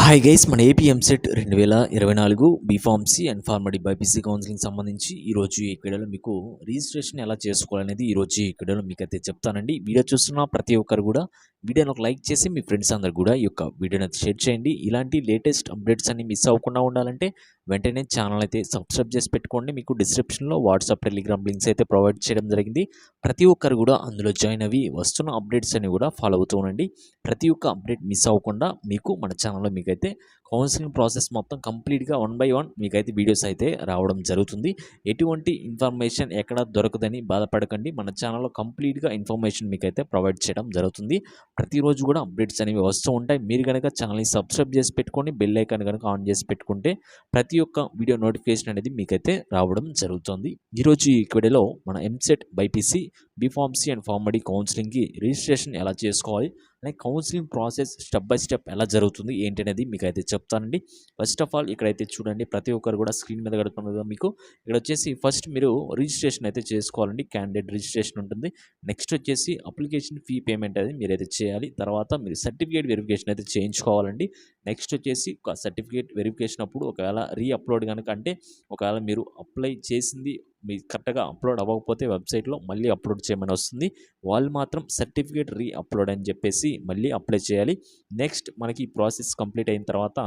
Hi guys, మన AP EAMCET 2024 B Pharmacy and PharmD BiPC counselling సంబంధించి ఈరోజు ఈ వీడియోలో మీకు రిజిస్ట్రేషన్ ఎలా చేసుకోవాలనేది ఈరోజు ఈ వీడియోలో మీకు అయితే చెప్తానండి. వీడియో చూస్తున్న ప్రతి ఒక్కరు కూడా వీడియోని ఒక లైక్ చేసి మీ ఫ్రెండ్స్ అందరు కూడా ఈ యొక్క వీడియోని అయితే షేర్ చేయండి. ఇలాంటి లేటెస్ట్ అప్డేట్స్ అన్ని మిస్ అవ్వకుండా ఉండాలంటే వెంటనే ఛానల్ అయితే సబ్స్క్రైబ్ చేసి పెట్టుకోండి. మీకు డిస్క్రిప్షన్లో వాట్సాప్, టెలిగ్రామ్ లింక్స్ అయితే ప్రొవైడ్ చేయడం జరిగింది. ప్రతి ఒక్కరు కూడా అందులో జాయిన్ అవి వస్తున్న అప్డేట్స్ అని కూడా ఫాలో అవుతూ ఉండండి. ప్రతి ఒక్క అప్డేట్ మిస్ అవ్వకుండా మీకు మన ఛానల్లో మీకైతే కౌన్సిలింగ్ ప్రాసెస్ మొత్తం కంప్లీట్గా 1 by 1 మీకైతే వీడియోస్ అయితే రావడం జరుగుతుంది. ఎటువంటి ఇన్ఫర్మేషన్ ఎక్కడ దొరకదని బాధపడకండి. మన ఛానల్లో కంప్లీట్గా ఇన్ఫర్మేషన్ మీకైతే ప్రొవైడ్ చేయడం జరుగుతుంది. ప్రతిరోజు కూడా అప్డేట్స్ అనేవి వస్తూ ఉంటాయి. మీరు కనుక ఛానల్ని సబ్స్క్రైబ్ చేసి పెట్టుకొని బెల్ ఐకాన్ కనుక ఆన్ చేసి పెట్టుకుంటే ప్రతి ఒక్క వీడియో నోటిఫికేషన్ అనేది మీకైతే రావడం జరుగుతుంది. ఈరోజు ఈ వీడియోలో మన EAMCET BiPC B pharmacy and Pharm D కౌన్సిలింగ్కి రిజిస్ట్రేషన్ ఎలా చేసుకోవాలి, అలాగే counselling process step by step ఎలా జరుగుతుంది ఏంటి అనేది మీకు అయితే చెప్తానండి. ఫస్ట్ ఆఫ్ ఆల్ ఇక్కడైతే చూడండి, ప్రతి ఒక్కరు కూడా స్క్రీన్ మీద కడుతున్నది మీకు. ఇక్కడ వచ్చేసి ఫస్ట్ మీరు రిజిస్ట్రేషన్ అయితే చేసుకోవాలండి. క్యాండిడేట్ రిజిస్ట్రేషన్ ఉంటుంది. నెక్స్ట్ వచ్చేసి అప్లికేషన్ ఫీ పేమెంట్ అనేది మీరైతే చేయాలి. తర్వాత మీరు సర్టిఫికేట్ వెరిఫికేషన్ అయితే చేయించుకోవాలండి. నెక్స్ట్ వచ్చేసి సర్టిఫికేట్ వెరిఫికేషన్ అప్పుడు ఒకవేళ అప్లోడ్ కనుక అంటే ఒకవేళ మీరు అప్లై చేసింది మీ కరెక్ట్గా అప్లోడ్ అవ్వకపోతే వెబ్సైట్లో మళ్ళీ అప్లోడ్ చేయమని వస్తుంది. వాళ్ళు మాత్రం సర్టిఫికేట్ అప్లోడ్ అని చెప్పేసి మళ్ళీ అప్లై చేయాలి. నెక్స్ట్ మనకి ఈ ప్రాసెస్ కంప్లీట్ అయిన తర్వాత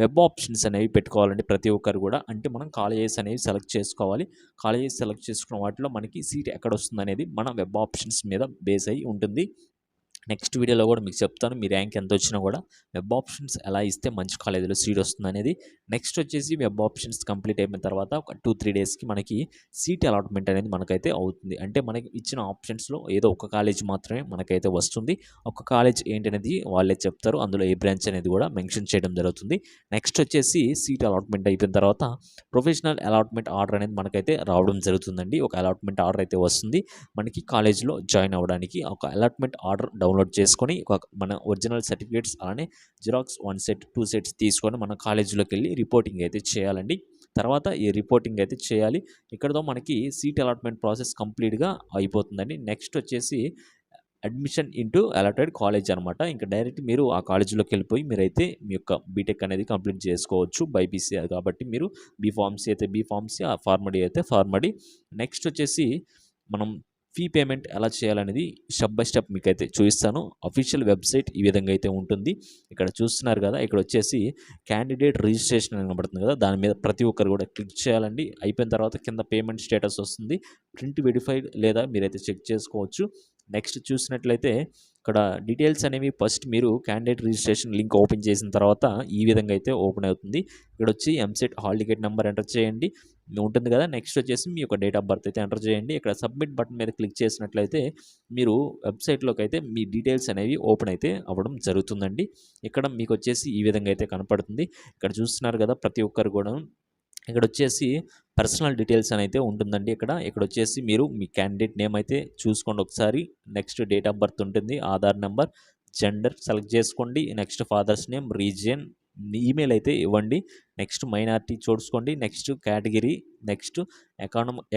వెబ్ ఆప్షన్స్ అనేవి పెట్టుకోవాలండి ప్రతి ఒక్కరు కూడా. అంటే మనం కాలేజెస్ అనేవి సెలెక్ట్ చేసుకోవాలి. కాలేజెస్ సెలెక్ట్ చేసుకున్న వాటిలో మనకి సీట్ ఎక్కడ వస్తుంది అనేది మన వెబ్ ఆప్షన్స్ మీద బేస్ అయి ఉంటుంది. నెక్స్ట్ వీడియోలో కూడా మీకు చెప్తాను మీ ర్యాంక్ ఎంత వచ్చినా కూడా వెబ్ ఆప్షన్స్ ఎలా ఇస్తే మంచి కాలేజీలో సీట్ వస్తుంది అనేది. నెక్స్ట్ వచ్చేసి వెబ్ ఆప్షన్స్ కంప్లీట్ అయిన తర్వాత ఒక 2-3 డేస్కి మనకి సీట్ అలాట్మెంట్ అనేది మనకైతే అవుతుంది. అంటే మనకి ఇచ్చిన ఆప్షన్స్లో ఏదో ఒక కాలేజ్ మాత్రమే మనకైతే వస్తుంది. ఒక కాలేజ్ ఏంటనేది వాళ్ళే చెప్తారు. అందులో ఏ బ్రాంచ్ అనేది కూడా మెన్షన్ చేయడం జరుగుతుంది. నెక్స్ట్ వచ్చేసి సీట్ అలాట్మెంట్ అయిపోయిన తర్వాత ప్రొఫెషనల్ అలాట్మెంట్ ఆర్డర్ అనేది మనకైతే రావడం జరుగుతుందండి. ఒక అలాట్మెంట్ ఆర్డర్ అయితే వస్తుంది మనకి కాలేజ్లో జాయిన్ అవ్వడానికి. ఒక అలాట్మెంట్ ఆర్డర్ డౌన్లోడ్ చేసుకొని మన ఒరిజినల్ సర్టిఫికేట్స్ అలానే జిరాక్స్ 1 సెట్ 2 సెట్స్ తీసుకొని మన కాలేజీలోకి వెళ్ళి రిపోర్టింగ్ అయితే చేయాలండి. తర్వాత ఈ రిపోర్టింగ్ అయితే చేయాలి. ఇక్కడతో మనకి సీట్ అలాట్మెంట్ ప్రాసెస్ కంప్లీట్గా అయిపోతుందండి. నెక్స్ట్ వచ్చేసి అడ్మిషన్ ఇంటూ అలాటెడ్ కాలేజ్ అనమాట. ఇంకా డైరెక్ట్ మీరు ఆ కాలేజీలోకి వెళ్ళిపోయి మీరైతే మీ యొక్క బీటెక్ అనేది కంప్లీట్ చేసుకోవచ్చు. బైపీసీ కాబట్టి మీరు బీఫార్మసీ అయితే బీఫార్మసీ, ఫార్మడీ అయితే ఫార్మడీ. నెక్స్ట్ వచ్చేసి మనం ఫీ పేమెంట్ ఎలా చేయాలనేది స్టెప్ బై స్టెప్ మీకైతే చూపిస్తాను. అఫీషియల్ వెబ్సైట్ ఈ విధంగా అయితే ఉంటుంది. ఇక్కడ చూస్తున్నారు కదా, ఇక్కడ వచ్చేసి క్యాండిడేట్ రిజిస్ట్రేషన్ అని కనబడుతుంది కదా, దాని మీద ప్రతి ఒక్కరు కూడా క్లిక్ చేయాలండి. అయిపోయిన తర్వాత కింద పేమెంట్ స్టేటస్ వస్తుంది. ప్రింట్ వెరిఫైడ్ లేదా మీరైతే చెక్ చేసుకోవచ్చు. నెక్స్ట్ చూసినట్లయితే ఇక్కడ డీటెయిల్స్ అనేవి ఫస్ట్ మీరు క్యాండిడేట్ రిజిస్ట్రేషన్ లింక్ ఓపెన్ చేసిన తర్వాత ఈ విధంగా అయితే ఓపెన్ అవుతుంది. ఇక్కడ వచ్చి EAMCET hall ticket number enter చేయండి ఉంటుంది కదా. నెక్స్ట్ వచ్చేసి మీ యొక్క డేట్ ఆఫ్ బర్త్ అయితే ఎంటర్ చేయండి. ఇక్కడ సబ్మిట్ బటన్ మీద క్లిక్ చేసినట్లయితే మీరు వెబ్సైట్లోకి అయితే మీ డీటెయిల్స్ అనేవి ఓపెన్ అయితే అవ్వడం జరుగుతుందండి. ఇక్కడ మీకు వచ్చేసి ఈ విధంగా అయితే కనపడుతుంది. ఇక్కడ చూస్తున్నారు కదా, ప్రతి ఒక్కరు కూడా ఇక్కడ వచ్చేసి పర్సనల్ డీటెయిల్స్ అని అయితే ఉంటుందండి. ఇక్కడ వచ్చేసి మీరు మీ క్యాండిడేట్ నేమ్ అయితే చూసుకోండి ఒకసారి. నెక్స్ట్ డేట్ ఆఫ్ బర్త్ ఉంటుంది, ఆధార్ నెంబర్, జెండర్ సెలెక్ట్ చేసుకోండి. Next father's name, region, email అయితే ఇవ్వండి. నెక్స్ట్ మైనారిటీ చూసుకోండి. Next category, next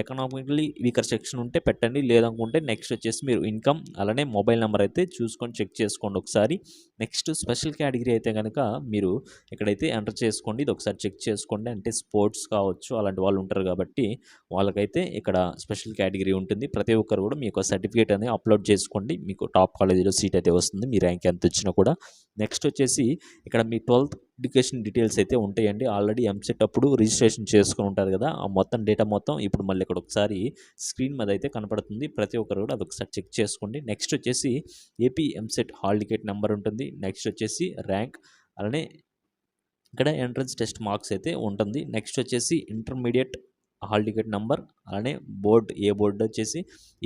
economically weaker section ఉంటే పెట్టండి, లేదనుకుంటే నెక్స్ట్ వచ్చేసి మీరు ఇన్కమ్ అలానే మొబైల్ నెంబర్ అయితే చూసుకొని చెక్ చేసుకోండి ఒకసారి. నెక్స్ట్ స్పెషల్ కేటగిరీ అయితే కనుక మీరు ఇక్కడైతే ఎంటర్ చేసుకోండి. ఇది ఒకసారి చెక్ చేసుకోండి. అంటే స్పోర్ట్స్ కావచ్చు అలాంటి వాళ్ళు ఉంటారు కాబట్టి వాళ్ళకైతే ఇక్కడ స్పెషల్ కేటగిరీ ఉంటుంది. ప్రతి ఒక్కరు కూడా మీ యొక్క సర్టిఫికేట్ అనేది అప్లోడ్ చేసుకోండి. మీకు టాప్ కాలేజీలో సీట్ అయితే వస్తుంది, మీ ర్యాంక్ ఎంత వచ్చినా కూడా. నెక్స్ట్ వచ్చేసి ఇక్కడ మీ 12th ఎడ్యుకేషన్ డీటెయిల్స్ అయితే ఉంటాయండి. ఆల్రెడీ ఎంసెట్ అప్పుడు రిజిస్ట్రేషన్ చేసుకుని ఉంటారు కదా, ఆ మొత్తం డేటా మొత్తం ఇప్పుడు మళ్ళీ ఇక్కడ ఒకసారి స్క్రీన్ మీద అయితే కనపడుతుంది. ప్రతి ఒక్కరు కూడా అదొకసారి చెక్ చేసుకోండి. నెక్స్ట్ వచ్చేసి AP EAMCET hall ticket number ఉంటుంది. నెక్స్ట్ వచ్చేసి ర్యాంక్, అలానే ఇక్కడ ఎంట్రన్స్ టెస్ట్ మార్క్స్ అయితే ఉంటుంది. నెక్స్ట్ వచ్చేసి ఇంటర్మీడియట్ హాల్ టికెట్ నెంబర్, అలానే ఏ బోర్డు వచ్చేసి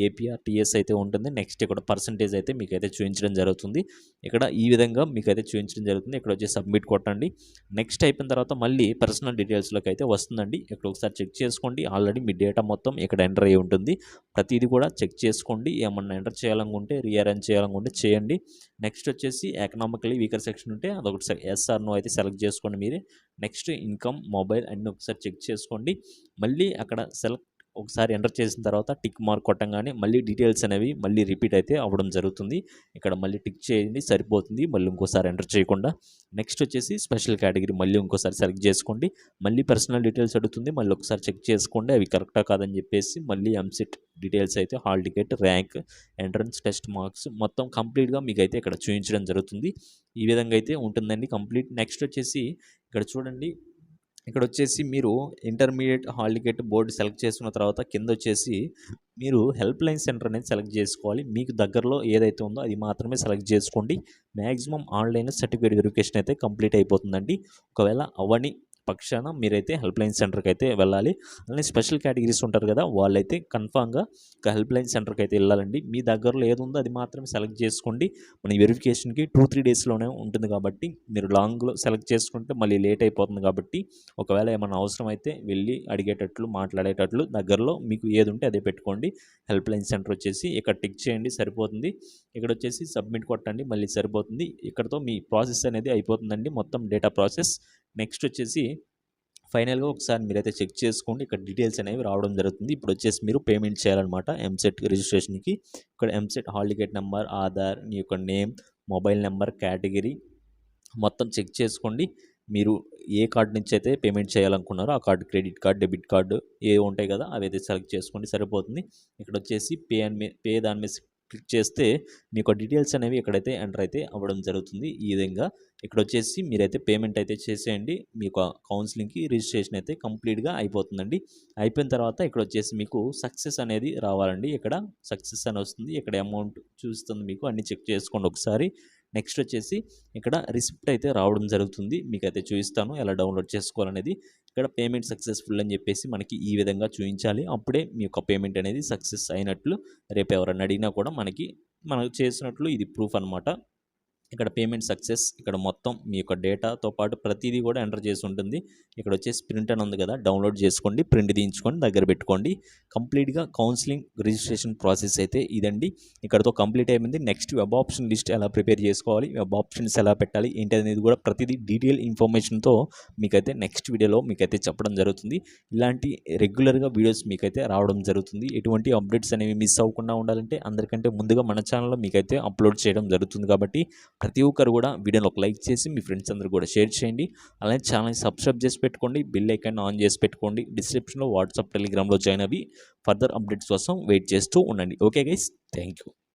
ఏపీఆర్టీఎస్ అయితే ఉంటుంది. నెక్స్ట్ ఇక్కడ పర్సంటేజ్ అయితే మీకైతే చూపించడం జరుగుతుంది. ఇక్కడ ఈ విధంగా మీకైతే చూపించడం జరుగుతుంది. ఇక్కడ వచ్చి సబ్మిట్ కొట్టండి. నెక్స్ట్ అయిపోయిన తర్వాత మళ్ళీ పర్సనల్ డీటెయిల్స్లోకి అయితే వస్తుందండి. ఇక్కడ ఒకసారి చెక్ చేసుకోండి. ఆల్రెడీ మీ డేటా మొత్తం ఇక్కడ ఎంటర్ అయ్యి ఉంటుంది. ప్రతిదీ కూడా చెక్ చేసుకోండి. ఏమన్నా ఎంటర్ చేయాలనుకుంటే రీఅరేంజ్ చేయాలనుకుంటే చేయండి. నెక్స్ట్ వచ్చేసి ఎకనామికలీ వీకర్ సెక్షన్ ఉంటే అదొకటి ఎస్ఆర్ నో అయితే సెలెక్ట్ చేసుకోండి మీరే. నెక్స్ట్ ఇన్కమ్, మొబైల్ అన్నీ ఒకసారి చెక్ చేసుకోండి. మళ్ళీ అక్కడ ఒకసారి ఎంటర్ చేసిన తర్వాత టిక్ మార్క్ కొట్టంగానే మళ్ళీ డీటెయిల్స్ అనేవి మళ్ళీ రిపీట్ అయితే అవ్వడం జరుగుతుంది. ఇక్కడ మళ్ళీ టిక్ చేయండి సరిపోతుంది. మళ్ళీ ఇంకోసారి ఎంటర్ చేయకుండా. నెక్స్ట్ వచ్చేసి స్పెషల్ కేటగిరీ మళ్ళీ ఇంకోసారి సెలెక్ట్ చేసుకోండి. మళ్ళీ పర్సనల్ డీటెయిల్స్ అడుగుతుంది. మళ్ళీ ఒకసారి చెక్ చేసుకోండి అవి కరెక్టా కాదని చెప్పేసి మళ్ళీ ఎంసెట్ డీటెయిల్స్ అయితే hall ticket, rank, entrance test marks మొత్తం కంప్లీట్‌గా మీకైతే ఇక్కడ చూయించడం జరుగుతుంది. ఈ విధంగా అయితే ఉంటుందండి కంప్లీట్. నెక్స్ట్ వచ్చేసి ఇక్కడ చూడండి. ఇక్కడొచ్చేసి మీరు intermediate hall ticket board select చేసుకున్న తర్వాత కిందొచ్చేసి మీరు హెల్ప్ లైన్ సెంటర్ అనేది సెలెక్ట్ చేసుకోవాలి. మీకు దగ్గరలో ఏదైతే ఉందో అది మాత్రమే సెలెక్ట్ చేసుకోండి. మ్యాక్సిమం ఆన్‌లైన్‌లో సర్టిఫికేట్ వెరిఫికేషన్ అయితే కంప్లీట్ అయిపోతుందండి. ఒకవేళ అవ్వని పక్షాన మీరైతే హెల్ప్ లైన్ సెంటర్‌కి అయితే వెళ్ళాలి. అలానే స్పెషల్ కేటగిరీస్ ఉంటారు కదా! వాళ్ళైతే కన్ఫామ్‌గా ఒక హెల్ప్ లైన్ సెంటర్‌కి అయితే వెళ్ళాలండి. మీ దగ్గరలో ఏదుందో అది మాత్రమే సెలెక్ట్ చేసుకోండి. మన వెరిఫికేషన్‌కి 2-3 డేస్‌లోనే ఉంటుంది కాబట్టి మీరు లాంగ్‌లో సెలెక్ట్ చేసుకుంటే మళ్ళీ లేట్ అయిపోతుంది కాబట్టి ఒకవేళ ఏమన్నా అవసరమైతే వెళ్ళి అడిగేటట్లు, మాట్లాడేటట్లు దగ్గరలో మీకు ఏదుంటే అదే పెట్టుకోండి. హెల్ప్ లైన్ సెంటర్ వచ్చేసి ఇక్కడ టిక్ చేయండి సరిపోతుంది. ఇక్కడొచ్చేసి సబ్మిట్ కొట్టండి మళ్ళీ సరిపోతుంది. ఇక్కడితో మీ ప్రాసెస్ అనేది అయిపోతుందండి. మొత్తం డేటా ప్రాసెస్. నెక్స్ట్ వచ్చేసి ఫైనల్‌గా ఒకసారి మీరైతే చెక్ చేసుకోండి. ఇక్కడ డీటెయిల్స్ అనేవి రావడం జరుగుతుంది. ఇప్పుడొచ్చేసి మీరు పేమెంట్ చేయాలనమాట ఎంసెట్ రిజిస్ట్రేషన్‌కి. ఇక్కడ EAMCET hall ticket number, Aadhaar, మీ యొక్క నేమ్, మొబైల్ నంబర్, కేటగిరీ మొత్తం చెక్ చేసుకోండి. మీరు ఏ కార్డ్ నుంచి అయితే పేమెంట్ చేయాలనుకున్నారో ఆ card credit card, debit card ఏవి ఉంటాయి కదా! అవైతే సెలెక్ట్ చేసుకోండి సరిపోతుంది. ఇక్కడొచ్చేసి పే దాని మీద క్లిక్ చేస్తే మీకు డీటెయిల్స్ అనేవి ఇక్కడైతే ఎంటర్ అయితే అవ్వడం జరుగుతుంది. ఈ విధంగా ఇక్కడొచ్చేసి మీరైతే పేమెంట్ అయితే చేసేయండి. మీకు కౌన్సిలింగ్‌కి రిజిస్ట్రేషన్ అయితే కంప్లీట్‌గా అయిపోతుందండి. అయిపోయిన తర్వాత ఇక్కడొచ్చేసి మీకు సక్సెస్ అనేది రావాలండి. ఇక్కడ సక్సెస్ అని వస్తుంది. ఇక్కడ అమౌంట్ చూస్తుంది మీకు. అన్నీ చెక్ చేసుకోండి ఒకసారి. నెక్స్ట్ వచ్చేసి ఇక్కడ రిసిప్ట్ అయితే రావడం జరుగుతుంది. మీకైతే చూపిస్తాను ఎలా డౌన్లోడ్ చేసుకోవాలనేది. ఇక్కడ పేమెంట్ సక్సెస్‌ఫుల్ అని చెప్పేసి మనకి ఈ విధంగా చూయించాలి. అప్పుడే మీ యొక్క పేమెంట్ అనేది సక్సెస్ అయినట్లు. రేపు ఎవరన్నా అడిగినా కూడా మనం చేసినట్లు ఇది ప్రూఫ్ అనమాట. ఇక్కడ పేమెంట్ సక్సెస్. ఇక్కడ మొత్తం మీ యొక్క డేటాతో పాటు ప్రతీదీ కూడా ఎంటర్ చేసి ఉంటుంది. ఇక్కడ వచ్చేసి ప్రింట్ అని ఉంది కదా! డౌన్లోడ్ చేసుకోండి. ప్రింట్ తీయించుకొని దగ్గర పెట్టుకోండి. కంప్లీట్‌గా కౌన్సిలింగ్ రిజిస్ట్రేషన్ ప్రాసెస్ అయితే ఇదండి. ఇక్కడితో కంప్లీట్ అయిపోయింది. నెక్స్ట్ వెబ్ ఆప్షన్ లిస్ట్ ఎలా ప్రిపేర్ చేసుకోవాలి, వెబ్ ఆప్షన్స్ ఎలా పెట్టాలి, ఏంటి అనేది కూడా ప్రతిదీ డీటెయిల్ ఇన్ఫర్మేషన్‌తో మీకైతే నెక్స్ట్ వీడియోలో మీకైతే చెప్పడం జరుగుతుంది. ఇలాంటి రెగ్యులర్‌గా వీడియోస్ మీకైతే రావడం జరుగుతుంది. ఎటువంటి అప్డేట్స్ అనేవి మిస్ అవ్వకుండా ఉండాలంటే అందరికంటే ముందుగా మన ఛానల్‌లో మీకైతే అప్లోడ్ చేయడం జరుగుతుంది కాబట్టి ప్రతి ఒక్కరు కూడా వీడియోని ఒక లైక్ చేసి మీ ఫ్రెండ్స్ అందరూ కూడా షేర్ చేయండి. అలానే ఛానల్ని సబ్స్క్రైబ్ చేసి పెట్టుకోండి. బెల్ ఐకాన్ ఆన్ చేసి పెట్టుకోండి. డిస్క్రిప్షన్‌లో వాట్సాప్, టెలిగ్రామ్‌లో జాయిన్ అవ్వి ఫర్దర్ అప్డేట్స్ కోసం వెయిట్ చేస్తూ ఉండండి. Okay guys, thank you.